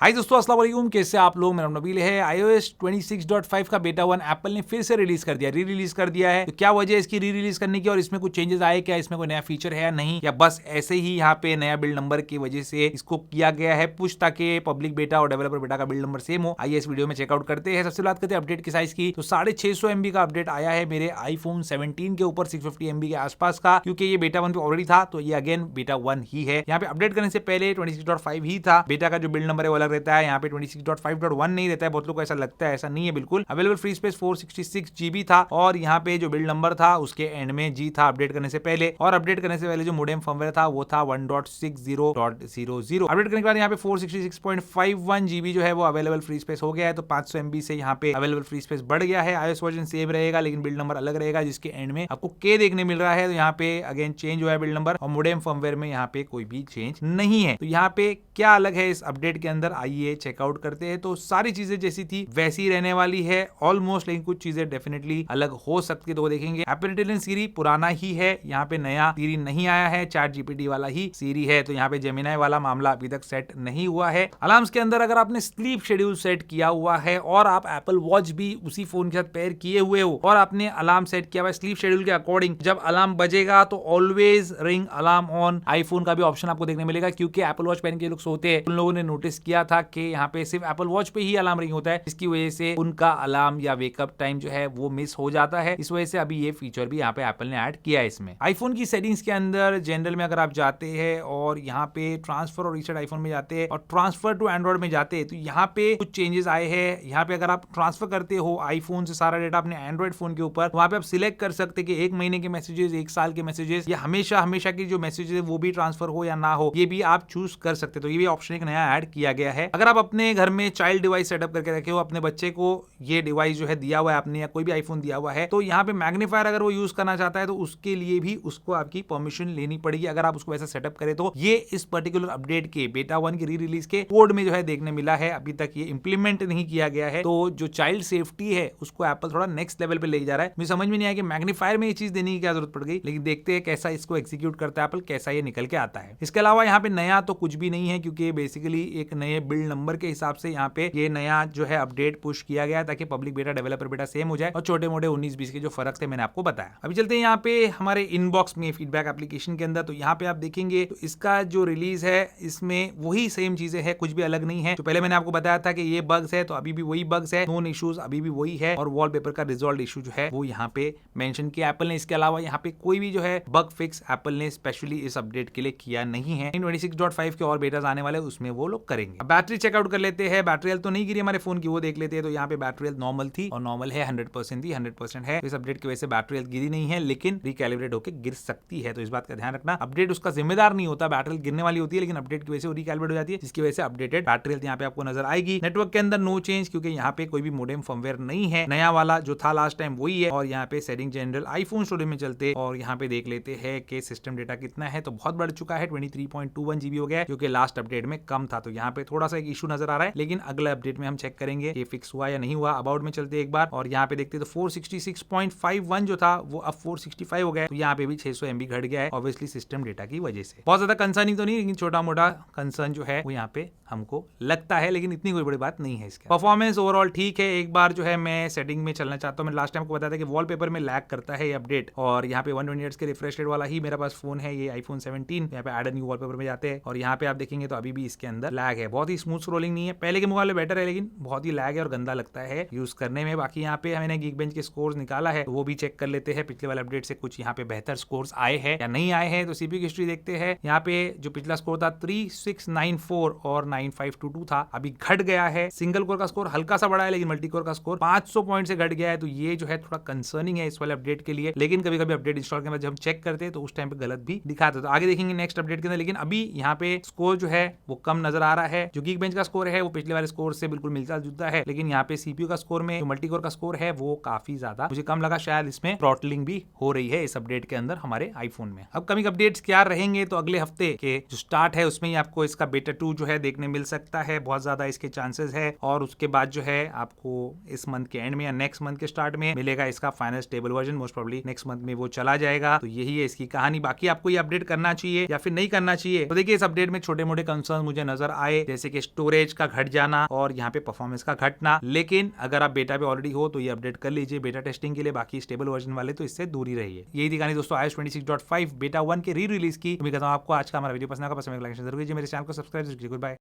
हाय दोस्तों, अस्सलाम वालेकुम। कैसे आप लोग? मेरा नाम नबील है। iOS 26.5 का बेटा 1 एप्पल ने फिर से रिलीज कर दिया, री रिलीज कर दिया है। तो क्या वजह है इसकी री रिलीज करने की और इसमें कुछ चेंजेस आए क्या? इसमें कोई नया फीचर है या नहीं, या बस ऐसे ही यहाँ पे नया बिल्ड नंबर की वजह से इसको किया गया है पुश, ताकि पब्लिक बेटा और डेवलपर बेटा का बिल्ड नंबर सेम हो? आइए इस वीडियो में चेकआउट करते हैं। सबसे बात करते हैं अपडेट की साइज की। तो 650 MB का अपडेट आया है मेरे iPhone 17 के ऊपर, 650 MB के आसपास का, क्योंकि ये बेटा 1 पे ऑलरेडी था, तो ये अगेन बेटा 1 ही है। यहाँ पे अपडेट करने से पहले 26.5 ही था। बेटा का जो बिल्ड नंबर है वो अलग रहता है, यहाँ पे 26.5.1 नहीं रहता है। बहुत लोग को ऐसा लगता है, ऐसा नहीं है बिल्कुल। अवेलेबल फ्री स्पेस 466 GB था और यहाँ पे जो बिल्ड नंबर था उसके एंड में G था अपडेट करने से पहले, और अपडेट करने से पहले जो मोडेम फर्मवेयर था वो था 1.60.00। अपडेट करने के बाद यहाँ पे 466.51 GB जो है वो अवेलेबल फ्री स्पेस हो गया है। तो 500 MB से यहाँ पे अवेलेबल फ्री स्पेस बढ़ गया है। iOS वर्जन सेम रहेगा लेकिन बिल्ड नंबर अलग रहेगा, जिसके एंड में आपको K देखने मिल रहा है। तो यहाँ पे अगेन चेंज हुआ है बिल्ड नंबर, और मोडेम फर्मवेयर में यहाँ पे कोई भी चेंज नहीं है। तो यहाँ पे क्या अलग है इस अपडेट के अंदर, आइए चेकआउट करते हैं। तो सारी चीजें जैसी थी वैसी ही रहने वाली है ऑलमोस्ट, लेकिन कुछ चीजें डेफिनेटली अलग हो सकती है, तो वो देखेंगे। एप्पल इंटेलिजेंस सीरी पुराना ही है, यहाँ पे नया सीरी नहीं आया है, चैट जीपीटी वाला ही सीरी है। तो यहाँ पे जेमिनाई वाला मामला अभी तक सेट नहीं हुआ है। अलार्म्स के अंदर अगर आपने स्लीप शेड्यूल सेट किया हुआ है और आप एप्पल वॉच भी उसी फोन के साथ पेयर किए हुए हो और आपने अलार्म सेट किया हुआ है स्लीप शेड्यूल के अकॉर्डिंग, जब अलार्म बजेगा तो always ring alarm on iPhone का भी ऑप्शन आपको देखने मिलेगा, क्योंकि एप्पल वॉच पहन के लोग सोते हैं। उन लोगों ने नोटिस किया था कि यहाँ पे सिर्फ एप्पल वॉच पे ही अलार्म रिंग होता है, इसकी वजह से उनका अलार्म या वेकअप टाइम जो है वो मिस हो जाता है। इस वजह से अभी ये फीचर भी यहाँ पे एप्पल ने ऐड किया है इसमें। आईफोन की सेटिंग्स के अंदर जनरल में अगर आप जाते हैं और यहाँ पे ट्रांसफर और रीसेट आईफोन में जाते हैं और ट्रांसफर टू एंड्रॉइड में जाते हैं, तो यहाँ पे कुछ चेंजेस आए हैं। यहाँ पे अगर आप ट्रांसफर करते हो आईफोन से सारा डेटा अपने एंड्रॉइड फोन के ऊपर, वहां पे आप सिलेक्ट कर सकते कि 1 महीने के मैसेजेस, 1 साल के मैसेजेस, या हमेशा हमेशा की जो मैसेजेस है वो भी ट्रांसफर हो या ना हो, ये भी आप चूज कर सकते। तो ये भी ऑप्शन एक नया ऐड किया गया है। अगर आप अपने घर में चाइल्ड डिवाइस सेटअप करके रखे हो, अपने बच्चे को ये डिवाइस जो है दिया हुआ है आपने, या कोई भी आईफोन दिया हुआ है, तो यहाँ पे मैग्नीफायर अगर वो यूज करना चाहता है तो उसके लिए भी उसको आपकी परमिशन लेनी पड़ेगी। अगर आप उसको वैसा सेटअप करें तो ये इस पर्टिकुलर अपडेट के बेटा 1 की री रिलीज के कोड में जो है देखने मिला है। अभी तक ये इंप्लीमेंट नहीं किया गया है, तो जो चाइल्ड सेफ्टी है उसको एप्पल थोड़ा नेक्स्ट लेवल पे ले जा रहा है। मुझे समझ में नहीं आया कि मैग्नीफायर में ये चीज देने की क्या जरूरत पड़ गई, लेकिन देखते हैं कैसा इसको एग्जीक्यूट करता है एप्पल, कैसा ये निकल के आता है। इसके अलावा यहाँ पे नया तो कुछ भी नहीं है, क्योंकि बेसिकली एक नए बिल्ड नंबर के हिसाब से यहाँ पे ये नया जो है अपडेट पुश किया गया ताकि पब्लिक बेटा डेवलपर बेटा सेम हो जाए और छोटे मोटे 19-20 के जो फर्क थे मैंने आपको बताया। अभी चलते हैं यहाँ पे हमारे इनबॉक्स में फीडबैक एप्लीकेशन के अंदर। तो यहाँ पे आप देखेंगे तो इसका जो रिलीज है इसमें वही सेम चीजें हैं, कुछ भी अलग नहीं है। तो पहले मैंने आपको बताया था कि ये बग्स है, तो अभी भी वही बग्स है, नोन इश्यूज अभी भी वही है, और वॉलपेपर का रिजॉल्व इशू जो है वो यहाँ पे मेंशन किया एप्पल ने। इसके अलावा यहाँ पे कोई भी जो है बग फिक्स एप्पल ने स्पेशली इस अपडेट के लिए किया नहीं है। 26.5 के और बेटास आने वाले उसमें वो लोग करेंगे। बैटरी चेकआउट कर लेते हैं। बैटरी हेल्थ तो नहीं गिरी हमारे फोन की, वो देख लेते हैं। तो यहाँ पे बैटरी हेल्थ नॉर्मल थी, और नॉर्मल है 100% थी, 100% है। तो इस अपडेट की वजह से बैटरी हेल्थ गिरी नहीं है, लेकिन रिकैलिब्रेट होकर गिर सकती है। तो इस बात का ध्यान रखना, अपडेट उसका जिम्मेदार नहीं होता। बैटरी हेल्थ गिरने वाली होती है, लेकिन अपडेट की वजह से वो रिकैलिब्रेट हो जाती है, जिसकी वजह से अपडेटेड बैटरी हेल्थ यहाँ पे आपको नजर आएगी। नेटवर्क के अंदर नो चेंज, क्योंकि यहाँ पे कोई भी मोडेम फर्मवेयर नहीं है, नया वाला जो था लास्ट टाइम वही है। और यहाँ पे सेटिंग जनरल आईफोन स्टोरेज में चलते और यहाँ पे देख लेते हैं कि सिस्टम डेटा कितना है। तो बहुत बढ़ चुका है, 23.21 GB हो गया है, जो कि लास्ट अपडेट में कम था। तो यहाँ पे थोड़ा सा एक इशू नजर आ रहा है, लेकिन अगले अपडेट में हम चेक करेंगे कि फिक्स हुआ या नहीं हुआ। अबाउट में चलते एक बार और यहाँ पे देखते तो 466.51 जो था वो अब 465 हो गया। तो यहाँ पे भी 600 MB घट गया है, ऑब्वियसली सिस्टम डेटा की वजह से। बहुत ज्यादा कंसर्न ही तो नहीं, लेकिन छोटा मोटा कंसर्न जो है वो यहाँ पे हमको लगता है, लेकिन इतनी कोई बड़ी बात नहीं है। इसका परफॉर्मेंस ओवरऑल ठीक है। एक बार जो है मैं सेटिंग में चलना चाहता हूँ। मैंने लास्ट टाइम को बताया था कि वॉलपेपर में लैग करता है ये अपडेट, और यहाँ पे 120 हर्ट्ज के रिफ्रेश रेट वाला ही मेरा पास फोन है, ये iPhone 17। यहाँ पे ऐड न्यू वॉलपेपर में जाते हैं और यहाँ पे आप देखेंगे तो अभी भी इसके अंदर लैग है। बहुत ही स्मूथ स्क्रॉलिंग नहीं है, पहले के मुकाबले बेटर है, लेकिन बहुत ही लैग है और गंदा लगता है यूज करने में। बाकी यहाँ पे मैंने Geekbench के स्कोर्स निकाला है, तो वो भी चेक कर लेते हैं। पिछले वाले अपडेट से कुछ यहाँ पे बेहतर स्कोर्स आए हैं या नहीं आए हैं। तो सीपीयू की हिस्ट्री देखते हैं। यहाँ पे जो पिछला स्कोर था 3694 और 9522 था, अभी घट गया है। सिंगल कोर का स्कोर हल्का सा बढ़ा है, लेकिन मल्टी कोर का स्कोर 500 पॉइंट से घट गया है। तो ये जो है थोड़ा कंसर्निंग है इस वाले अपडेट के लिए, लेकिन कभी कभी अपडेट इंस्टॉल के बाद जब हम चेक करते हैं तो उस टाइम पे गलत भी दिखाता है। तो आगे देखेंगे नेक्स्ट अपडेट के अंदर। लेकिन अभी यहाँ पे स्कोर जो है वो कम नजर आ रहा है। जो Geekbench का स्कोर है वो पिछले वाले स्कोर से बिल्कुल मिलता जुलता है, लेकिन यहाँ पे सीपीयू का स्कोर में जो मल्टी कोर का स्कोर है वो काफी ज्यादा मुझे कम लगा। शायद इसमें थ्रॉटलिंग भी हो रही है इस अपडेट के अंदर हमारे आईफोन में। अब कमिंग अपडेट्स क्या रहेंगे, तो अगले हफ्ते के जो स्टार्ट है उसमें ही आपको इसका बेटा 2 जो है देखने मिल सकता है, बहुत ज्यादा इसके चांसेस है। और उसके बाद जो है आपको इस मंथ के एंड में या नेक्स्ट मंथ के स्टार्ट में मिलेगा इसका final stable version. Most probably next month में वो चला जाएगा। तो यही है इसकी कहानी। बाकी आपको ये अपडेट करना चाहिए या फिर नहीं करना चाहिए, तो देखिए इस अपडेट में छोटे मोटे कंसर्न मुझे नजर आए, जैसे जैसे कि स्टोरेज का घट जाना और यहाँ पे परफॉर्मेंस का घटना। लेकिन अगर आप बेटा पे ऑलरेडी हो तो ये अपडेट कर लीजिए बेटा टेस्टिंग के लिए, बाकी स्टेबल वर्जन वाले तो इससे दूर ही रहिए। यही दिखानी दोस्तों iOS 26.5 बेटा 1 के री रिलीज की। उम्मीद करता हूं आपको आज का हमारा वीडियो पसंद आएगा। पसंद लाइक जरूर कीजिए, मेरे चैनल को सब्सक्राइब जरूर कीजिए। Good bye.